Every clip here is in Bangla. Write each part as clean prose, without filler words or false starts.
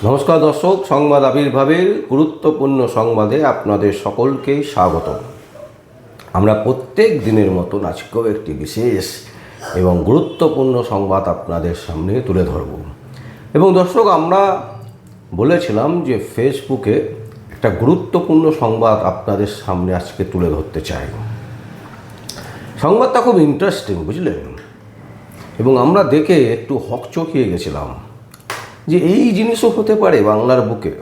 নমস্কার দর্শক, সংবাদ আবির্ভাবের গুরুত্বপূর্ণ সংবাদে আপনাদের সকলকে স্বাগত। আমরা প্রত্যেক দিনের মতন আজকেও একটি বিশেষ এবং গুরুত্বপূর্ণ সংবাদ আপনাদের সামনে তুলে ধরব। এবং দর্শক, আমরা বলেছিলাম যে ফেসবুকে একটা গুরুত্বপূর্ণ সংবাদ আপনাদের সামনে আজকে তুলে ধরতে চাই। সংবাদটা খুব ইন্টারেস্টিং, বুঝলেন? এবং আমরা দেখে একটু হকচকিয়ে গেছিলাম যে এই জিনিসও হতে পারে বাংলার বুকে।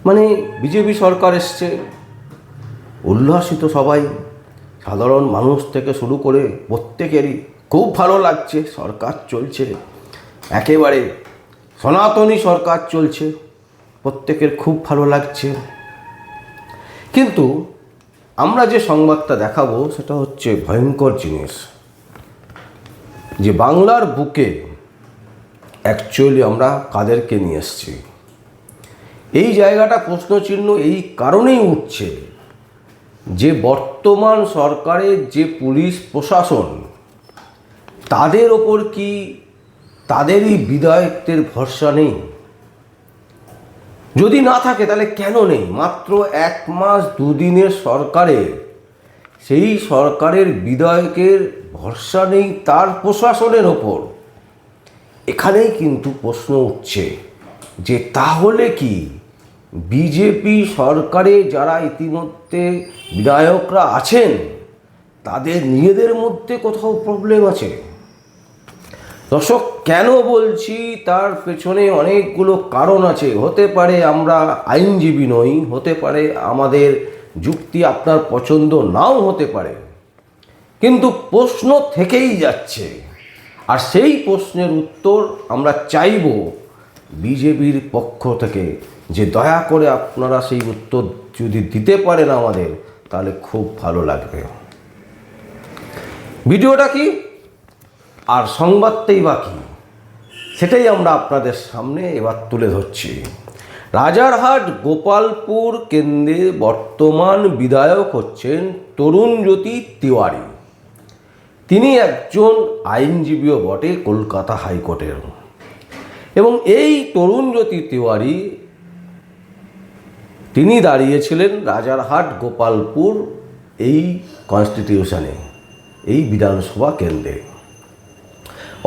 মানে বিজেপি সরকার এসছে, উল্লাসিত সবাই, সাধারণ মানুষ থেকে শুরু করে প্রত্যেকেরই খুব ভালো লাগছে। সরকার চলছে, একেবারে সনাতনী সরকার চলছে, প্রত্যেকের খুব ভালো লাগছে। কিন্তু আমরা যে সংবাদটা দেখাবো সেটা হচ্ছে ভয়ঙ্কর জিনিস, যে বাংলার বুকে অ্যাকচুয়ালি আমরা কাদেরকে নিয়ে এসেছি। এই জায়গাটা প্রশ্নচিহ্ন এই কারণেই উঠছে যে বর্তমান সরকারের যে পুলিশ প্রশাসন, তাদের ওপর কি তাদেরই বিধায়কদের ভরসা নেই? যদি না থাকে তাহলে কেন নেই? মাত্র 1 মাস 2 দিনের সরকারের, সেই সরকারের বিধায়কের ভরসা নেই তার প্রশাসনের ওপর। এখানেই কিন্তু প্রশ্ন উঠছে যে তাহলে কি বিজেপি সরকারে যারা ইতিমধ্যে বিধায়করা আছেন তাদের নিজেদের মধ্যে কোথাও প্রবলেম আছে? দর্শক, কেন বলছি তার পেছনে অনেকগুলো কারণ আছে। হতে পারে আমরা আইনজীবী নই, হতে পারে আমাদের যুক্তি আপনার পছন্দ নাও হতে পারে, কিন্তু প্রশ্ন থেকেই যাচ্ছে। আর সেই প্রশ্নের উত্তর আমরা চাইব বিজেপির পক্ষ থেকে, যে দয়া করে আপনারা সেই উত্তর যদি দিতে পারেন আমাদের, তাহলে খুব ভালো লাগবে। ভিডিওটা কি আর সংবাদটাই বা কী, সেটাই আমরা আপনাদের সামনে এবার তুলে ধরছি। রাজারহাট গোপালপুর কেন্দ্রে বর্তমান বিধায়ক হচ্ছেন তরুণজ্যোতি তিওয়ারি। তিনি একজন আইনজীবীও বটে, কলকাতা হাইকোর্টের। এবং এই তরুণজ্যোতি তিওয়ারি তিনি দাঁড়িয়েছিলেন রাজারহাট গোপালপুর এই কনস্টিটিউশনে, এই বিধানসভা কেন্দ্রে।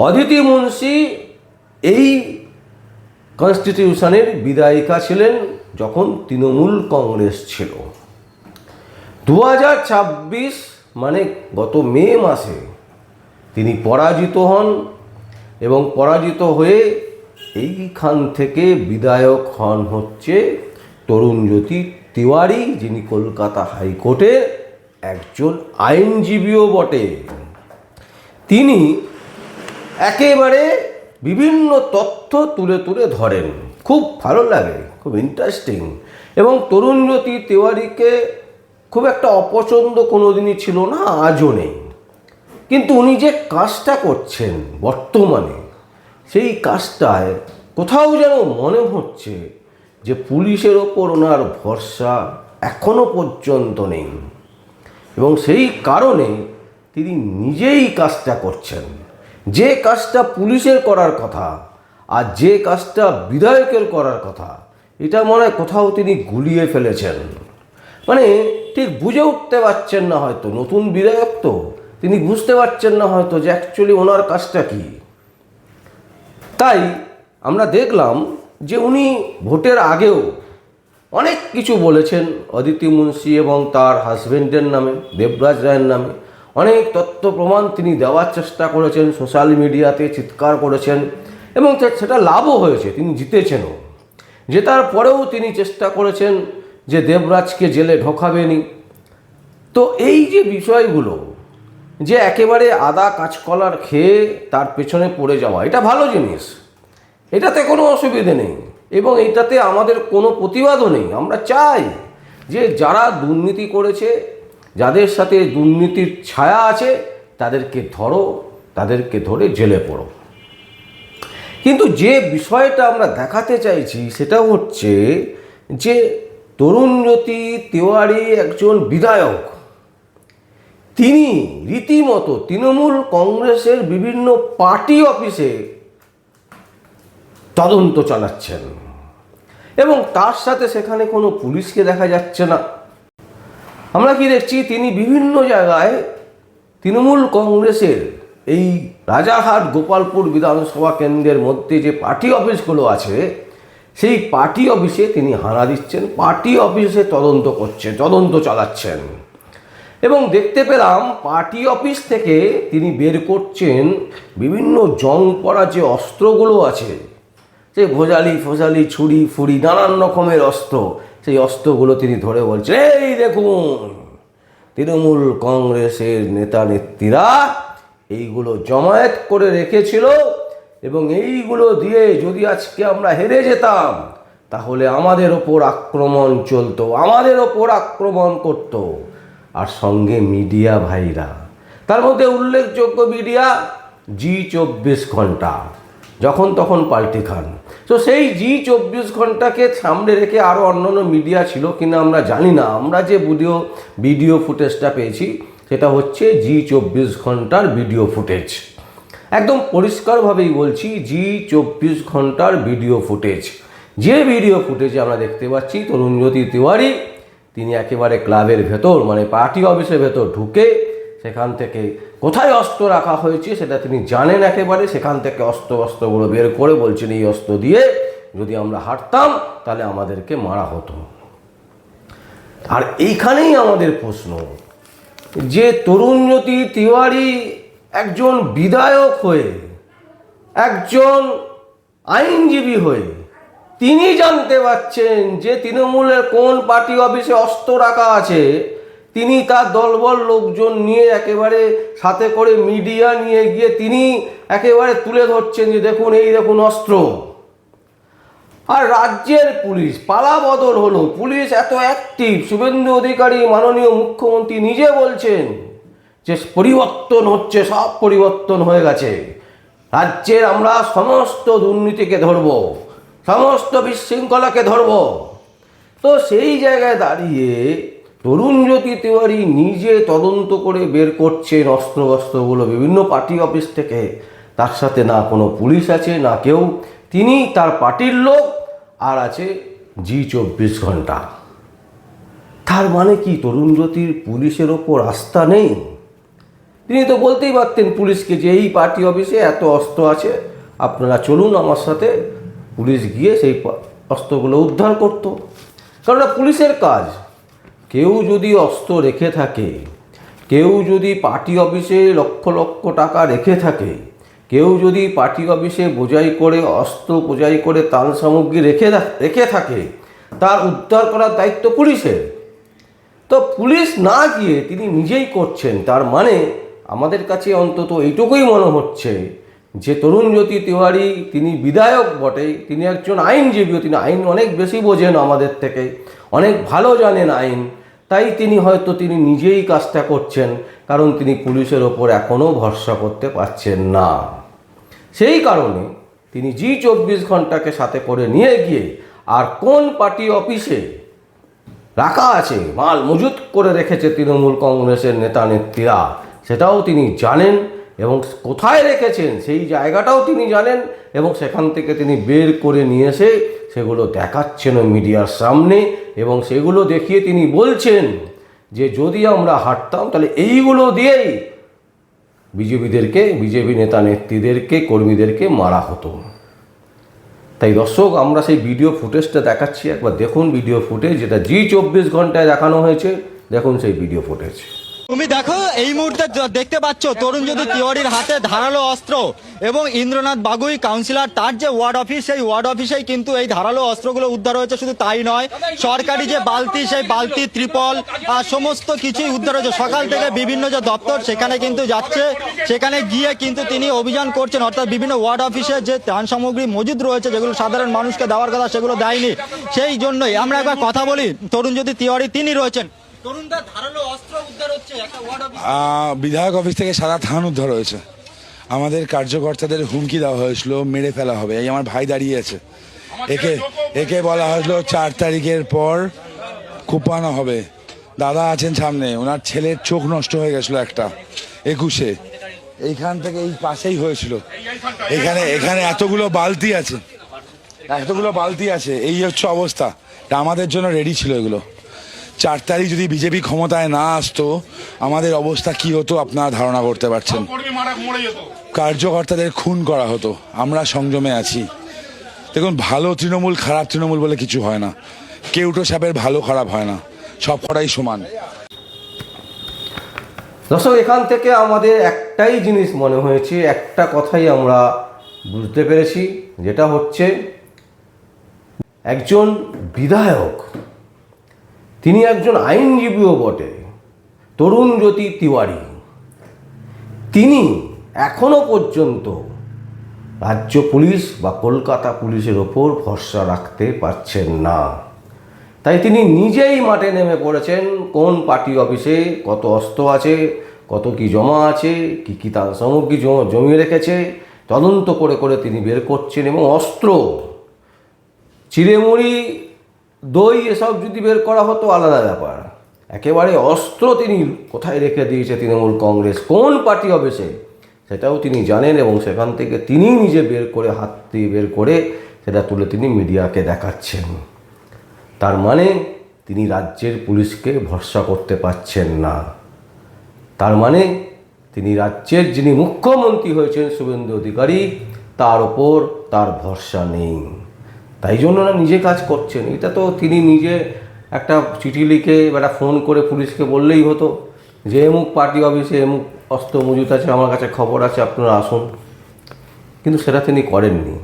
অদিতি মুন্সি এই কনস্টিটিউশনের বিধায়িকা ছিলেন যখন তৃণমূল কংগ্রেস ছিল। 2026 মানে গত মে মাসে তিনি পরাজিত হন, এবং পরাজিত হয়ে এইখান থেকে বিধায়ক হন হচ্ছে তরুণজ্যোতি তিওয়ারি, যিনি কলকাতা হাইকোর্টের একজন আইনজীবীও বটে। তিনি একেবারে বিভিন্ন তথ্য তুলে তুলে ধরেন, খুব ভালো লাগে, খুব ইন্টারেস্টিং। এবং তরুণজ্যোতি তিওয়ারিকে খুব একটা অপছন্দ কোনোদিনই ছিল না, আজও নেই। কিন্তু উনি যে কাজটা করছেন বর্তমানে, সেই কাজটায় কোথাও যেন মনে হচ্ছে যে পুলিশের ওপর ওনার ভরসা এখনো পর্যন্ত নেই। এবং সেই কারণে তিনি নিজেই কাজটা করছেন। যে কাজটা পুলিশের করার কথা আর যে কাজটা বিধায়কের করার কথা, এটা মনে হয় কোথাও তিনি গুলিয়ে ফেলেছেন। মানে ঠিক বুঝে উঠতে পারছেন না, হয়তো নতুন বিধায়ক তো, তিনি বুঝতে পারছেন না হয়তো যে অ্যাকচুয়ালি ওনার কাজটা কী। তাই আমরা দেখলাম যে উনি ভোটের আগেও অনেক কিছু বলেছেন অদিতি মুন্সি এবং তার হাজব্যান্ডের নামে, দেবরাজ রায়ের নামে। অনেক তথ্য প্রমাণ তিনি দেওয়ার চেষ্টা করেছেন, সোশ্যাল মিডিয়াতে চিৎকার করেছেন, এবং সেটা লাভও হয়েছে, তিনি জিতেছেনও। জেতার পরেও তিনি চেষ্টা করেছেন যে দেবরাজকে জেলে ঢোকাবেনি। তো এই যে বিষয়গুলো, যে একেবারে আদা কাঁচকলার খেয়ে তার পেছনে পড়ে যাওয়া, এটা ভালো জিনিস, এটাতে কোনো অসুবিধে নেই, এবং এটাতে আমাদের কোনো প্রতিবাদও নেই। আমরা চাই যে যারা দুর্নীতি করেছে, যাদের সাথে দুর্নীতির ছায়া আছে, তাদেরকে ধরো, তাদেরকে ধরে জেলে পড়ো। কিন্তু যে বিষয়টা আমরা দেখাতে চাইছি সেটা হচ্ছে যে তরুণজ্যোতি তিওয়ারি একজন বিধায়ক। তিনি রীতিমতো তৃণমূল কংগ্রেসের বিভিন্ন পার্টি অফিসে তদন্ত চালাচ্ছেন এবং তার সাথে সেখানে কোনো পুলিশকে দেখা যাচ্ছে না। আমরা কি দেখছি, তিনি বিভিন্ন জায়গায় তৃণমূল কংগ্রেসের এই রাজারহাট গোপালপুর বিধানসভা কেন্দ্রের মধ্যে যে পার্টি অফিসগুলো আছে সেই পার্টি অফিসে তিনি হানা দিচ্ছেন, পার্টি অফিসে তদন্ত করছেন, তদন্ত চালাচ্ছেন। এবং দেখতে পেলাম পার্টি অফিস থেকে তিনি বের করছেন বিভিন্ন জং পড়া যে অস্ত্রগুলো আছে, যে ভোজালি ফোজালি ছুরি ফুরি নানান রকমের অস্ত্র, সেই অস্ত্রগুলো তিনি ধরে বলছেন, এই দেখুন তৃণমূল কংগ্রেসের নেতা নেত্রীরা এইগুলো জমায়েত করে রেখেছিল এবং এইগুলো দিয়ে যদি আজকে আমরা হেরে যেতাম তাহলে আমাদের ওপর আক্রমণ চলতো, আমাদের ওপর আক্রমণ করত। আর সঙ্গে মিডিয়া ভাইরা, তার মধ্যে উল্লেখযোগ্য মিডিয়া জি24 ঘণ্টা, যখন তখন পাল্টি খান। তো সেই জি24 ঘণ্টাকে সামনে রেখে আরও অন্যান্য মিডিয়া ছিল কিনা আমরা জানি না, আমরা যে ভিডিও ফুটেজটা পেয়েছি সেটা হচ্ছে জি24 ঘণ্টার ভিডিও ফুটেজ। একদম পরিষ্কারভাবেই বলছি, জি24 ঘণ্টার ভিডিও ফুটেজ। যে ভিডিও ফুটেজে আমরা দেখতে পাচ্ছি তরুণজ্যোতি তিওয়ারি তিনি একেবারে ক্লাবের ভেতর মানে পার্টি অফিসের ভেতর ঢুকে সেখান থেকে কোথায় অস্ত্র রাখা হয়েছে সেটা তিনি জানেন একেবারে, সেখান থেকে অস্ত্রগুলো বের করে বলছেন এই অস্ত্র দিয়ে যদি আমরা হারতাম তাহলে আমাদেরকে মারা হতো। আর এইখানেই আমাদের প্রশ্ন যে তরুণজ্যোতি তিওয়ারি একজন বিধায়ক হয়ে, একজন আইনজীবী হয়ে তিনি জানতে পারছেন যে তৃণমূলের কোন পার্টি অফিসে অস্ত্র রাখা আছে, তিনি তার দলবল লোকজন নিয়ে একেবারে সাথে করে মিডিয়া নিয়ে গিয়ে তিনি একেবারে তুলে ধরছেন যে দেখুন এই দেখুন অস্ত্র। আর রাজ্যের পুলিশ পালা বদল হলো, পুলিশ এত অ্যাক্টিভ, শুভেন্দু অধিকারী মাননীয় মুখ্যমন্ত্রী নিজে বলছেন যে পরিবর্তন হচ্ছে, সব পরিবর্তন হয়ে গেছে রাজ্যের, আমরা সমস্ত দুর্নীতিকে ধরব, সমস্ত বিশৃঙ্খলাকে ধরব। তো সেই জায়গায় দাঁড়িয়ে তরুণজ্যোতি তিওয়ারি নিজে তদন্ত করে বের করছেন অস্ত্রগুলো বিভিন্ন পার্টি অফিস থেকে, তার সাথে না কোনো পুলিশ আছে না কেউ, তিনি তার পার্টির লোক আর আছে জি24 ঘণ্টা। তার মানে কি তরুণজ্যোতির পুলিশের ওপর আস্থা নেই? তিনি তো বলতেই পারতেন পুলিশকে যে এই পার্টি অফিসে এত অস্ত্র আছে, আপনারা চলুন আমার সাথে, পুলিশ গিয়ে সেই অস্ত্রগুলো উদ্ধার করত। কারণ পুলিশের কাজ, কেউ যদি অস্ত্র রেখে থাকে, কেউ যদি পার্টি অফিসে লক্ষ লক্ষ টাকা রেখে থাকে, কেউ যদি পার্টি অফিসে বোঝাই করে অস্ত্র বোঝাই করে ত্রাণ সামগ্রী রেখে থাকে, তার উদ্ধার করার দায়িত্ব পুলিশের। তো পুলিশ না গিয়ে তিনি নিজেই করছেন, তার মানে আমাদের কাছে অন্তত এইটুকুই মনে হচ্ছে যে তরুণজ্যোতি তিওয়ারি তিনি বিধায়ক বটে, তিনি একজন আইনজীবীও, তিনি আইন অনেক বেশি বোঝেন আমাদের থেকে, অনেক ভালো জানেন আইন, তাই তিনি নিজেই কাজটা করছেন, কারণ তিনি পুলিশের ওপর এখনও ভরসা করতে পারছেন না। সেই কারণে তিনি জি24 ঘণ্টাকে সাথে করে নিয়ে গিয়ে আর কোন পার্টি অফিসে রাখা আছে, মাল মজুত করে রেখেছে তৃণমূল কংগ্রেসের নেতা নেত্রীরা, সেটাও তিনি জানেন এবং কোথায় রেখেছেন সেই জায়গাটাও তিনি জানেন এবং সেখান থেকে তিনি বের করে নিয়ে এসে সেগুলো দেখাচ্ছেন মিডিয়ার সামনে এবং সেগুলো দেখিয়ে তিনি বলছেন যে যদি আমরা হারতাম তাহলে এইগুলো দিয়েই বিজেপি নেতা নেত্রীদেরকে কর্মীদেরকে মারা হতো। তাই দর্শক, আমরা সেই ভিডিও ফুটেজটা দেখাচ্ছি, একবার দেখুন ভিডিও ফুটেজ, যেটা জি24 ঘণ্টায় দেখানো হয়েছে, দেখুন সেই ভিডিও ফুটেজ। তুমি দেখো এই মুহূর্তে দেখতে পাচ্ছ তরুণজ্যোতি তিওয়ারির হাতে ধারালো অস্ত্র এবং ইন্দ্রনাথ বাগুই কাউন্সিলর তার যে ওয়ার্ড অফিস, সেই ওয়ার্ড অফিসেই কিন্তু এই ধারালো অস্ত্রগুলো উদ্ধার হয়েছে। শুধু তাই নয়, সরকারি যে বালতি, সেই বালতি, ত্রিপল আর সমস্ত কিছুই উদ্ধার হয়েছে। সকাল থেকে বিভিন্ন যে দপ্তর সেখানে কিন্তু যাচ্ছে, সেখানে গিয়ে কিন্তু তিনি অভিযান করছেন, অর্থাৎ বিভিন্ন ওয়ার্ড অফিসে যে ত্রাণ সামগ্রী মজুদ রয়েছে যেগুলো সাধারণ মানুষকে দেওয়ার কথা সেগুলো দেয়নি। সেই জন্যই আমরা একবার কথা বলি, তরুণজ্যোতি তিওয়ারি তিনি রয়েছেন। বিধায়ক অফিস থেকে সারা থান উদ্ধার হয়েছে। আমাদের কার্যকর্তাদের হুমকি দেওয়া হয়েছিল মেরে ফেলা হবে। এই আমার ভাই দাঁড়িয়ে আছে, একে বলা হয়েছিল 4 তারিখের পর কুপানো হবে। দাদা আছেন সামনে, ওনার ছেলের চোখ নষ্ট হয়ে গেছিল একটা 21-এ, এইখান থেকে এই পাশেই হয়েছিল। এখানে এতগুলো বালতি আছে, এতগুলো বালতি আছে, এই হচ্ছে অবস্থা। এটা আমাদের জন্য রেডি ছিল এগুলো। 4 তারিখ যদি বিজেপি ক্ষমতায় না আসতো আমাদের অবস্থা কি হতো আপনারা ধারণা করতে পারছেন। কার্যকর্তাদের খুন করা হতো। আমরা সংযমে আছি। দেখুন, ভালো তৃণমূল খারাপ তৃণমূল বলে কিছু হয় না। কেউটো সাপের ভালো খারাপ হয় না, সব কটাই সমান। দর্শক, এখান থেকে আমাদের একটাই জিনিস মনে হয়েছে, একটা কথাই আমরা বুঝতে পেরেছি, যেটা হচ্ছে একজন বিধায়ক, তিনি একজন আইনজীবীও বটে, তরুণজ্যোতি তিওয়ারি, তিনি এখনো পর্যন্ত রাজ্য পুলিশ বা কলকাতা পুলিশের ওপর ভরসা রাখতে পারছেন না। তাই তিনি নিজেই মাঠে নেমে পড়েছেন। কোন পার্টি অফিসে কত অস্ত্র আছে, কত কি জমা আছে, কি কি তার সামগ্রী জমিয়ে রেখেছে, তদন্ত করে করে তিনি বের করছেন। এবং অস্ত্র, চিড়েমুড়ি, দই এসব যদি বের করা হতো আলাদা ব্যাপার, একেবারে অস্ত্র তিনি কোথায় রেখে দিয়েছে তৃণমূল কংগ্রেস, কোন পার্টি অফিসে, সেটাও তিনি জানেন। এবং সেখান থেকে তিনি নিজে বের করে, হাত দিয়ে বের করে সেটা তুলে তিনি মিডিয়াকে দেখাচ্ছেন। তার মানে তিনি রাজ্যের পুলিশকে ভরসা করতে পারছেন না। তার মানে তিনি রাজ্যের যিনি মুখ্যমন্ত্রী হয়েছেন শুভেন্দু অধিকারী, তার ওপর তার ভরসা নেই। তাই জন্য না নিজে কাজ করছেন। এটা তো তিনি নিজে একটা চিঠি লিখে বা একটা ফোন করে পুলিশকে বললেই হতো যে এমুক পার্টি অফিসে এমুক অস্ত্র মজুত আছে, আমার কাছে খবর আছে, আপনারা আসুন। কিন্তু সেটা তিনি করেননি।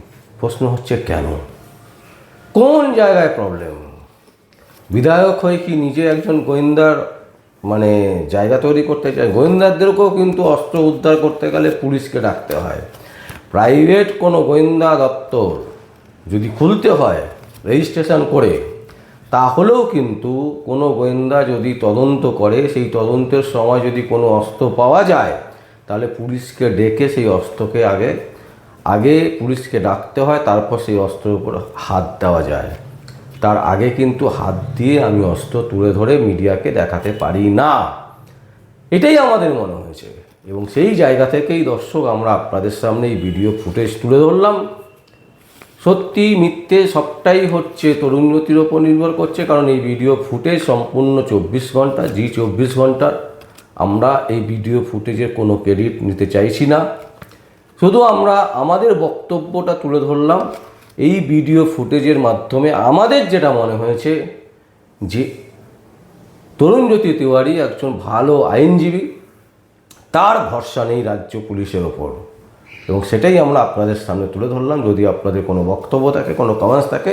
প্রশ্ন হচ্ছে কেন, কোন জায়গায় প্রবলেম? বিধায়ক হয়ে কি নিজে একজন গোয়েন্দার জায়গা তৈরি করতে চায়? গোয়েন্দাদেরকেও কিন্তু অস্ত্র উদ্ধার করতে গেলে পুলিশকে ডাকতে হয়। প্রাইভেট কোনো গোয়েন্দা দপ্তর যদি খুলতে হয় রেজিস্ট্রেশন করে, তাহলেও কিন্তু কোনো গোয়েন্দা যদি তদন্ত করে, সেই তদন্তের সময় যদি কোনো অস্ত্র পাওয়া যায়, তাহলে পুলিশকে ডেকে সেই অস্ত্রকে আগে পুলিশকে ডাকতে হয়, তারপর সেই অস্ত্রের উপর হাত দেওয়া যায়। তার আগে কিন্তু হাত দিয়ে আমি অস্ত্র তুলে ধরে মিডিয়াকে দেখাতে পারি না। এটাই আমাদের মনে হয়েছে। এবং সেই জায়গা থেকেই দর্শক আমরা আপনাদের সামনে এই ভিডিও ফুটেজ তুলে ধরলাম। সত্যি মিথ্যে সবটাই হচ্ছে তরুণজ্যোতির ওপর নির্ভর করছে, কারণ এই ভিডিও ফুটেজ সম্পূর্ণ 24 ঘন্টা, 24 ঘন্টার। আমরা এই ভিডিও ফুটেজের কোনো ক্রেডিট নিতে চাইছি না, শুধু আমরা আমাদের বক্তব্যটা তুলে ধরলাম। এই ভিডিও ফুটেজের মাধ্যমে আমাদের যেটা মনে হয়েছে যে তরুণজ্যোতি তিওয়ারি একজন ভালো আইনজীবী, তার ভরসা নেই রাজ্য পুলিশের ওপর। এবং সেটাই আমরা আপনাদের সামনে তুলে ধরলাম। যদি আপনাদের কোনো বক্তব্য থাকে, কোনো কমেন্টস থাকে,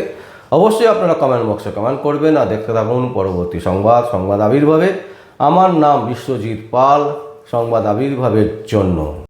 অবশ্যই আপনারা কমেন্ট বক্সে কমেন্ট করবেন। আর দেখতে থাকুন পরবর্তী সংবাদ আবির্ভাবে। আমার নাম বিশ্বজিৎ পাল, সংবাদ আবির্ভাবের জন্য।